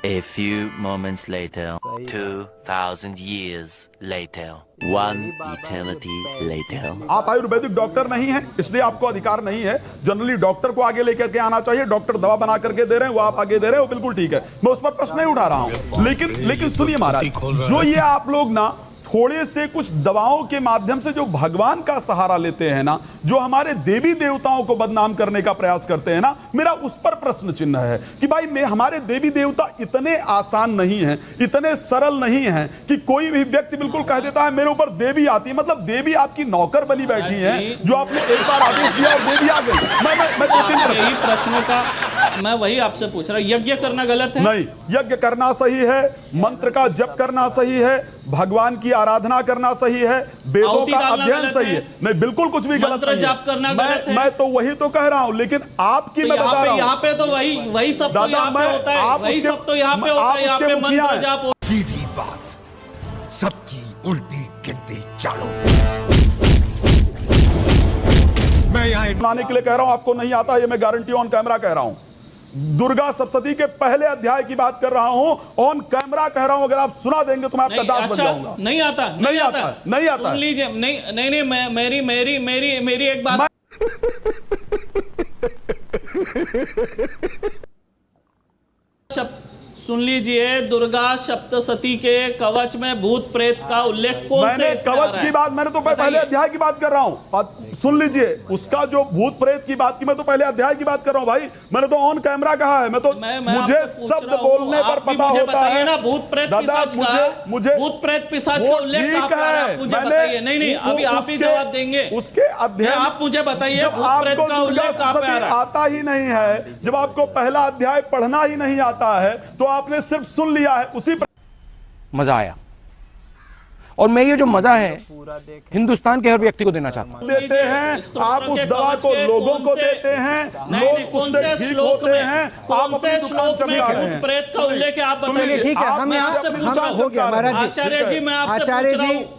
A few moments later, 2000 years later, one eternity later. आप Ayurvedic doctor नहीं हैं, इसलिए आपको अधिकार नहीं है। जनरली डॉक्टर को आगे लेकर के आना चाहिए। डॉक्टर दवा बना करके दे रहे हैं, वो आप आगे दे रहे हो, बिल्कुल ठीक है, मैं उस पर प्रश्न नहीं उठा रहा हूं। लेकिन सुनिए महाराज, जो ये आप लोग ना थोड़े से कुछ दवाओं के माध्यम से जो भगवान का सहारा लेते हैं ना, जो हमारे देवी देवताओं को बदनाम करने का प्रयास करते हैं ना, मेरा उस पर प्रश्न चिन्ह है कि भाई हमारे देवी देवता इतने आसान नहीं हैं, इतने सरल नहीं हैं कि कोई भी व्यक्ति बिल्कुल कह देता है मेरे ऊपर देवी आती है। मतलब देवी आपकी नौकर बनी बैठी है, जो आपने एक बार आदेश दिया और देवी आ गई। मैं यही प्रश्नों का मैं वही आपसे पूछ रहा हूं। यज्ञ करना गलत है? नहीं, यज्ञ करना सही है, मंत्र का जप करना सही है, भगवान की आराधना करना सही है, वेदों का अध्ययन सही है। नहीं, बिल्कुल कुछ भी गलत नहीं है। मैं तो वही तो कह रहा हूं, लेकिन आपकी मैं बता रहा हूं, यहाँ पे तो वही सब तो यहाँ पे होता है, वही सब तो यहाँ पे होता है, यहाँ पे मंत्र जाप। सीधी बात, सबकी उल्टी गिनती चालो। मैं यहाँ बनाने के लिए कह रहा हूं, आपको नहीं आता, ये मैं गारंटी ऑन कैमरा कह रहा हूं। दुर्गा सप्तशती के पहले अध्याय की बात कर रहा हूं, ऑन कैमरा कह रहा हूं। अगर आप सुना देंगे तो मैं आपका दास बन जाऊंगा। नहीं आता, नहीं आता। सुन लीजिए, नहीं, मेरी एक बात सुन लीजिए। दुर्गा सप्तशती के कवच में भूत प्रेत का उल्लेख कौन से कवच की बात, मैंने तो पहले अध्याय की बात कर रहा हूं। सुन लीजिए, उसका जो भूत प्रेत की बात की, मैं तो पहले अध्याय की बात कर रहा हूं भाई। मैंने तो ऑन कैमरा कहा है। मैं तो मुझे शब्द बोलने पर पता होता है ना। भूत प्रेत मुझे भूत प्रेत पिशाच का उल्लेख मुझे बताइए। नहीं, अभी आप ही जवाब देंगे उसके अध्ययन। आप मुझे बताइए, आपको दुर्गा सप्तशती आता ही नहीं है, जब आपको पहला अध्याय पढ़ना ही नहीं आता है, तो आपने सिर्फ सुन लिया है। उसी मजा आया, और मैं ये जो मजा है हिंदुस्तान के हर व्यक्ति को देना चाहता हूं। देते हैं आप उस दवा को लोगों को देते हैं, लोग उससे ठीक होते हैं। आप अपनी दुकान चमका रहे हैं। प्रेत का उल्लेख आप बताइए। ठीक है, हम हो गया महाराज जी।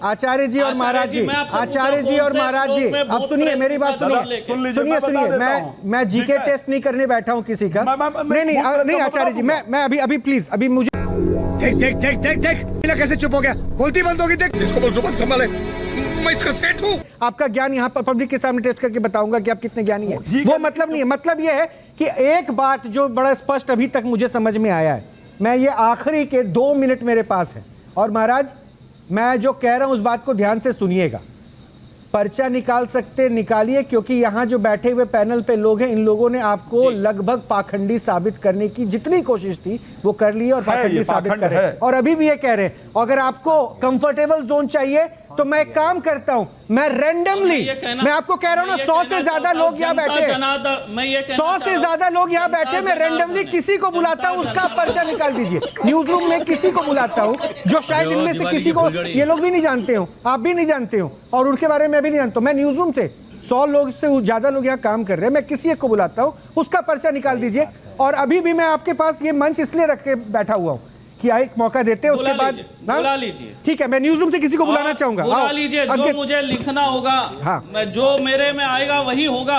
आचार्य जी और महाराज जी, आचार्य जी और महाराज जी, अब सुनिए मेरी बात, सुनिए। मैं जीके टेस्ट नहीं करने बैठा हूँ किसी का। नहीं आचार्य जी, मैं अभी प्लीज, अभी मुझे देख कैसे चुप हो गया, बोलती बंद होगी। देख इसको बोल, जुबान संभाले, मैं इसका सेठ हूँ। आपका ज्ञान यहाँ पर पब्लिक के सामने टेस्ट करके बताऊंगा कि आप कितने ज्ञानी हैं। वो मतलब नहीं है, मतलब ये है कि एक बात जो बड़ा स्पष्ट अभी तक मुझे समझ में आया है, मैं ये आखिरी के 2 मिनट मेरे पास है, और महाराज मैं जो कह रहा हूं उस बात को ध्यान से सुनिएगा। पर्चा निकाल सकते निकालिए, क्योंकि यहाँ जो बैठे हुए पैनल पे लोग हैं, इन लोगों ने आपको लगभग पाखंडी साबित करने की जितनी कोशिश थी वो कर ली और पाखंडी साबित कर रहे हैं, और अभी भी ये कह रहे हैं। अगर आपको कंफर्टेबल जोन चाहिए तो मैं एक काम करता हूं, मैं रैंडमली, मैं आपको कह रहा हूं ना, 100 से ज्यादा लोग यहाँ बैठे, 100 से ज्यादा लोग यहाँ बैठे, मैं रैंडमली किसी को बुलाता हूं, उसका पर्चा निकाल दीजिए। न्यूज रूम में किसी को बुलाता हूं जो शायद इनमें से किसी को ये लोग भी नहीं जानते हो, आप भी नहीं जानते हो, और उनके बारे में भी नहीं जानता। मैं न्यूज रूम से 100 लोग से ज्यादा लोग यहाँ काम कर रहे हैं, मैं किसी एक को बुलाता हूँ, उसका पर्चा निकाल दीजिए। और अभी भी मैं आपके पास ये मंच इसलिए रख के बैठा हुआ हूँ कि एक मौका देते हैं, उसके बाद बुला लीजिए। ठीक है, मैं न्यूज रूम से किसी को बुलाना चाहूंगा। बुला लीजिए, जो मुझे लिखना होगा, हाँ, जो मेरे में आएगा वही होगा।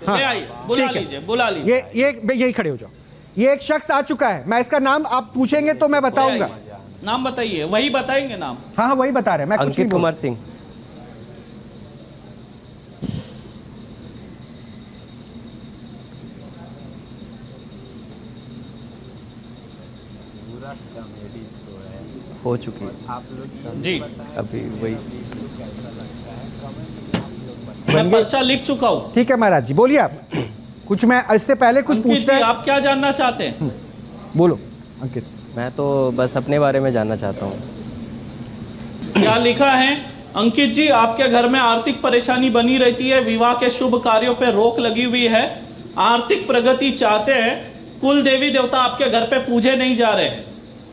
हाँ, ले आइए, बुला लीजिए। ये यही खड़े हो जाओ। ये एक शख्स आ चुका है, मैं इसका नाम आप पूछेंगे तो मैं बताऊंगा। नाम बताइए, वही बताएंगे नाम। हाँ, वही बता रहे हैं, मैं कुछ नहीं। अंकित कुमार सिंह। हो चुकी आप जी, अभी वही मैं पर्चा लिख चुका हूँ। ठीक है महाराज जी, बोलिए आप कुछ। मैं इससे पहले कुछ पूछना है, आप क्या जानना चाहते हैं? बोलो अंकित। मैं तो बस अपने बारे में जानना चाहता हूँ। क्या लिखा है? अंकित जी, आपके घर में आर्थिक परेशानी बनी रहती है, विवाह के शुभ कार्यों पर रोक लगी हुई है, आर्थिक प्रगति चाहते हैं, कुल देवी देवता आपके घर पे पूजे नहीं जा रहे हैं,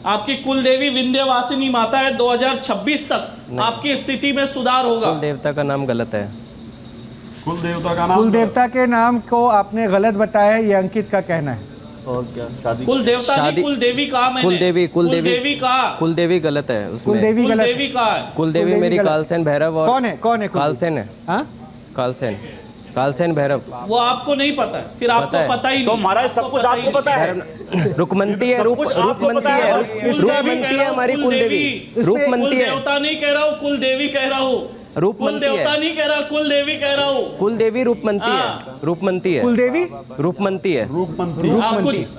आपकी कुल देवी विंध्यवासिनी माता है, 2026 तक आपकी स्थिति में सुधार होगा। कुल देवता का नाम गलत है। कुल देवता का नाम, कुल देवता के नाम को आपने गलत बताया है, ये अंकित का कहना है। और क्या? शादी, कुल देवता नहीं, कुल देवी कहा मैंने। कुल देवी कहा। कुल देवी गलत है उसमें। कुल देवी कहा है। कुल देवी मेरी कालसेन भैरव। और कौन है? कालसेन है। हाँ, कालसेन। कालसेन भैरव वो आपको नहीं पता है, फिर आपको पता है। पता ही तो नहीं। महाराज सब कुछ आपको पता है। रुकमंती है, रूपमंती है, रूपमंती है हमारी कुल देवी, रूपमंती कुल है, देवता नहीं कह रहा हूँ, कुल देवी कह रहा हूँ। कुल रूपमंती देवता है, नहीं कह रहा, कुल देवी कह रहा हूँ। कुल देवी रूपमंती है, रूपमंती है, कुलदेवी रूपमंती है।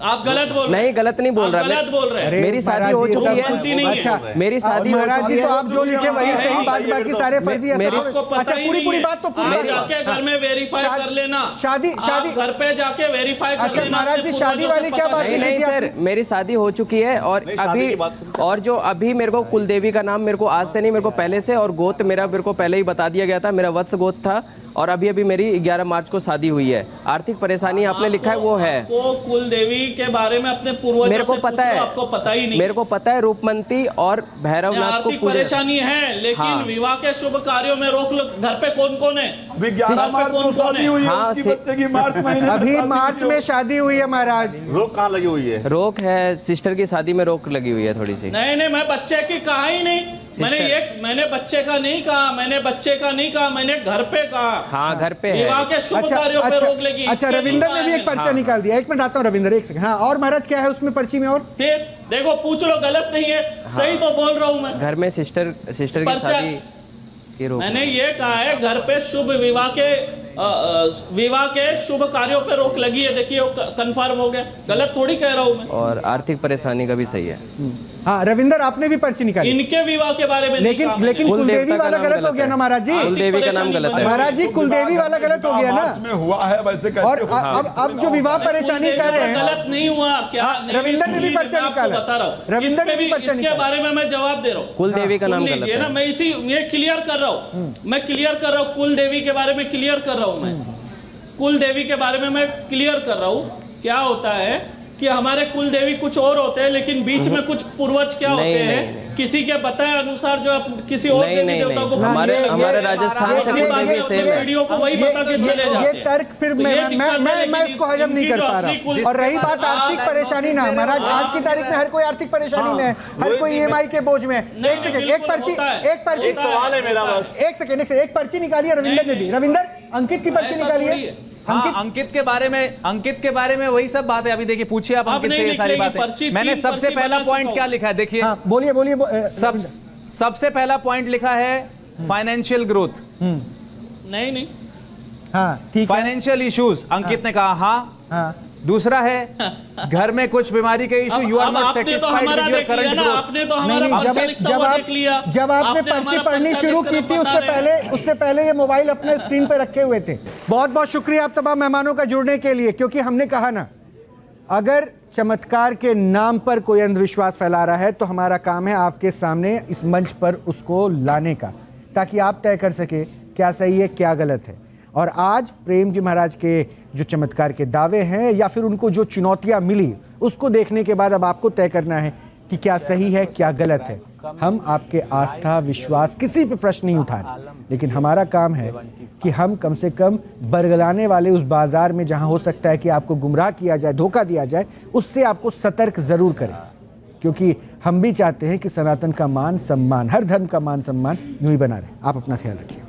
आप गलत बोल रहे नहीं, गलत नहीं बोल आप रहा गलत मैं। बोल रहे हैं। मेरी शादी हो चुकी है, अच्छा मेरी शादी हो महाराज चुकी जी है। तो आप जो लिखे वही सही, बात बाकी सारे फर्जी है मेरी- सब। आपको पता अच्छा ही पूरी नहीं पूरी है। बात तो पूरी आप बात जाके घर में वेरीफाई शादी- कर लेना। शादी- आप शादी- घर पे जाके वेरीफाई कर अच्छा, लेना। महाराज जी, शादी वाली क्या बात नहीं है? नहीं कि सर, मेरी शादी हो चुकी है और अभी और जो अभी मेरे को कुलदेवी का नाम मेरे को आज से नहीं, मेरे को पहले से, और गोत्र मेरा मेरे को पहले ही बता दिया गया था, मेरा वत्स गोत्र था। और अभी अभी मेरी 11 मार्च को शादी हुई है। आर्थिक परेशानी आपने लिखा है वो है, आपको कुल देवी के बारे में अपने पूर्वजों मेरे को से पता पूछ लो, है, आपको पता ही नहीं। मेरे को पता है रूपमंती और भैरवनाथ को आर्थिक पूजे। परेशानी है, लेकिन हाँ। विवाह के शुभ कार्यों में रोक लो। घर पे कौन कौन है? अभी 11 मार्च को शादी हुई है, हाँ, उसकी बच्चे की मार्च महीने में अभी शादी मार्च हुई है। में शादी हुई है महाराज। रोक कहाँ लगी हुई है? रोक है, सिस्टर की शादी में रोक लगी हुई है थोड़ी सी। नहीं नहीं, मैं बच्चे की कहा ही नहीं। मैंने बच्चे का नहीं कहा, मैंने बच्चे का नहीं कहा, मैंने घर पे कहा। हाँ, घर पे है। विवाह के शुभ अच्छा कार्यों पे रोक लगी। अच्छा, इसके रविंदर लिए ने भी एक कहा है। पर्चा निकाल दिया। एक मिनट आता हूँ रविंदर, एक सेकंड। हाँ, और महाराज क्या है उसमें पर्ची में? और फिर देखो, पूछ लो, गलत नहीं है, सही तो बोल रहा हूँ मैं। घर में सिस्टर की पर्चा- शादी की रोक। मैंने ये कहा है, घर पे शुभ विवाह के शुभ कार्यों पे रोक लगी है। देखिए, कंफर्म हो गया, गलत थोड़ी कह रहा हूँ मैं। और आर्थिक परेशानी का भी सही है। हाँ, रविंदर आपने भी पर्ची निकाली। इनके विवाह के बारे में नहीं लेकिन कहा मैंने। लेकिन कुलदेवी कुलदेवता का वाला नाम गलत हो गया ना महाराज जी? कुलदेवी का नाम गलत है। महाराज जी, कुलदेवी वाला गलत हो गया मार्च ना? में हुआ है, वैसे कैसे और हुआ? अब जो विवाह परेशानी कर रहे हैं, गलत नहीं हुआ क्या? नहीं, रविंदर ने भी सुनिए, पर्चा मैं आपको निकाला। बता रहा हूँ। रविंदर ने इसमें भी पर्चा इसके निकाला। बारे में मैं जवाब दे रहा हूँ। कुलदेवी का नाम सुन गलत लीजिए ना, है। मैं ये क्लियर कर रहा हूँ। मैं क्लियर कर रहा हूँ, कुल देवी के बारे में क्लियर कर रहा हूँ। मैं कुल देवी के बारे में मैं क्लियर कर रहा हूँ। क्या होता है कि हमारे कुल देवी कुछ और होते हैं, लेकिन बीच में कुछ पूर्वज क्या होते नहीं, हैं, नहीं। किसी के बताए अनुसार जो किसी और नहीं, देवी नहीं, देवता को नहीं। हमारे ये- हमारे राजस्थान से ये- कुलदेवी ये- सेम है। वीडियो को वही बता के चले जाते ये हैं। तर्क फिर तो ये दिक्कत है, मैं लेकिन इसको हजम नहीं इनकी कर जो पा असली रहा। कुल- और रही बात आर्थिक परेशानी ना, महाराज आज की तारीख में हर कोई आर्थिक परेशानी में है, हर कोई EMI के बोझ में है। एक सेकंड, एक पर्ची, एक पर्ची, एक सवाल है मेरा बस। एक सेकंड, एक पर्ची निकाली है रविंदर ने भी। रविंदर, अंकित की पर्ची ऐसा निकाली थोड़ी है। है। अंकित, अंकित के बारे में वही सब बात है। अभी देखिए, पूछिए आप अब अंकित से नहीं ये सारी निकलेगी बातें। पर्ची, मैंने तीन सबसे पर्ची पहला बना पॉइंट चुका क्या हूं। लिखा है, देखिए। हाँ, बोलिए सबसे पहला पॉइंट लिखा है फाइनेंशियल ग्रोथ, नहीं हाँ ठीक है। Financial issues. अंकित ने कहा हाँ। दूसरा है घर में कुछ बीमारी के इश्यू, यू आर अब नॉट आपने तो सेटिस्फाइड हमारा विद योर देख लिया करंट ना, ग्रोथ। आपने तो हमारा नहीं, पर्चा लिखता हुआ देख लिया। जब आपने आपने पर्ची हमारा पढ़नी पर्चा शुरू देख की कर थी, बता रहे हैं। उससे पहले ये मोबाइल अपने स्क्रीन पे रखे हुए थे। बहुत बहुत शुक्रिया आप तमाम मेहमानों का जुड़ने के लिए, क्योंकि हमने कहा ना, अगर चमत्कार के नाम पर कोई अंधविश्वास फैला रहा है तो हमारा काम है आपके सामने इस मंच पर उसको लाने का, ताकि आप तय कर सके क्या सही है क्या गलत है। और आज प्रेम जी महाराज के जो चमत्कार के दावे हैं या फिर उनको जो चुनौतियां मिली, उसको देखने के बाद अब आपको तय करना है कि क्या सही है क्या गलत है। हम आपके आस्था विश्वास किसी पे प्रश्न नहीं उठा रहे, लेकिन हमारा काम है कि हम कम से कम बरगलाने वाले उस बाजार में जहां हो सकता है कि आपको गुमराह किया जाए, धोखा दिया जाए, उससे आपको सतर्क जरूर करें, क्योंकि हम भी चाहते हैं कि सनातन का मान सम्मान, हर धर्म का मान सम्मान यूं ही बना रहे। आप अपना ख्याल रखिए।